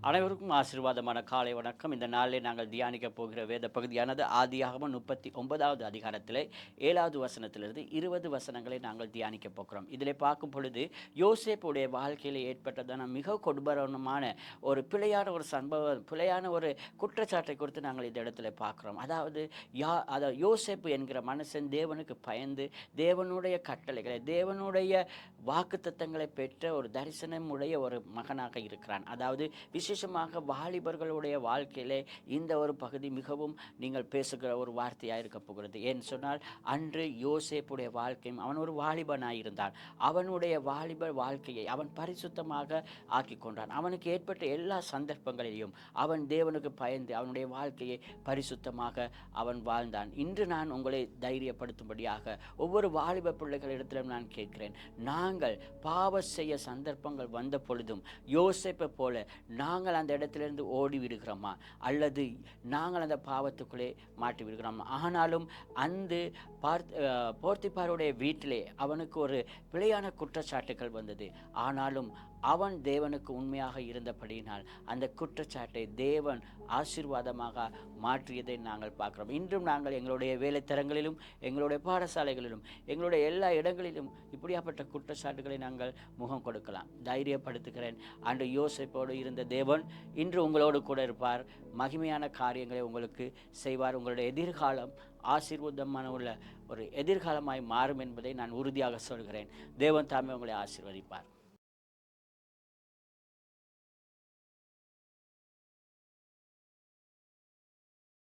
அனைவருக்கும் ஆசீர்வாதமான காலை வணக்கம். இந்த நாளிலே நாங்கள் தியானிக்கப் போகிற வேத பகுதியானது ஆதியாகமம் 39வது அதிகாரத்திலே 7வது வசனத்திலிருந்து 20 வசனங்களை நாங்கள் தியானிக்கப் போகிறோம். இதிலே பார்க்கும் பொழுது யோசேப்புடைய வாழ்க்கையிலே ஏற்பட்டதான மிக கொடூரமான ஒரு பிழையான ஒரு குற்றச்சாட்டை குறித்து நாங்கள் இந்த இடத்துல பார்க்கிறோம். அதாவது யோசேப்பு என்கிற மனுஷன் தேவனுக்கு பயந்து தேவனுடைய கட்டளைகளை தேவனுடைய வாக்குத்தத்தங்களை பெற்ற ஒரு தரிசனம் உடைய ஒரு மகனாக இருக்கிறான். அதாவது விசேஷமாக வாலிபர்களுடைய வாழ்க்கையிலே இந்த ஒரு பகுதி மிகவும் நீங்கள் பேசுகிற ஒரு வார்த்தையாக இருக்க போகிறது. ஏன்னு சொன்னால் அன்று யோசேப்புடைய வாழ்க்கையும் அவன் ஒரு வாலிபனாயிருந்தான். அவனுடைய வாலிப வாழ்க்கையை அவன் பரிசுத்தமாக ஆக்கி கொண்டான். அவனுக்கு ஏற்பட்ட எல்லா சந்தர்ப்பங்களிலும் அவன் தேவனுக்கு பயந்து அவனுடைய வாழ்க்கையை பரிசுத்தமாக அவன் வாழ்ந்தான். இன்று நான் உங்களை தைரியப்படுத்தும்படியாக ஒவ்வொரு வாலிப பிள்ளைகளிடத்திலும் நான் கேட்கிறேன், நாங்கள் பாவ செய்ய சந்தர்ப்பங்கள் வந்த பொழுதும் யோசேப்பை போல நாங்கள் அந்த இடத்திலிருந்து ஓடி விடுகிறோமா, அல்லது நாங்கள் அந்த பாவத்துக்குள்ளே மாட்டி விடுகிறோமா? ஆனாலும் அந்த போர்த்திபாருடைய வீட்டிலே அவனுக்கு ஒரு பிழையான குற்றச்சாட்டுகள் வந்தது. ஆனாலும் அவன் தேவனுக்கு உண்மையாக இருந்தபடியினால் அந்த குற்றச்சாட்டை தேவன் ஆசீர்வாதமாக மாற்றியதை நாங்கள் பார்க்கிறோம். இன்றும் நாங்கள் எங்களுடைய வேலைத்தரங்களிலும் எங்களுடைய பாடசாலைகளிலும் எங்களுடைய எல்லா இடங்களிலும் இப்படியாப்பட்ட குற்றச்சாட்டுகளை நாங்கள் முகம் கொடுக்கலாம். தைரியப்படுத்துகிறேன், அன்று யோசேப்போடு இருந்த தேவன் இன்று உங்களோடு கூட இருப்பார். மகிமையான காரியங்களை உங்களுக்கு செய்வார். உங்களுடைய எதிர்காலம் ஆசீர்வாதமான உள்ள ஒரு எதிர்காலமாய் மாறும் என்பதை நான் உறுதியாக சொல்கிறேன். தேவன் தாமே உங்களை ஆசீர்வதிப்பார்.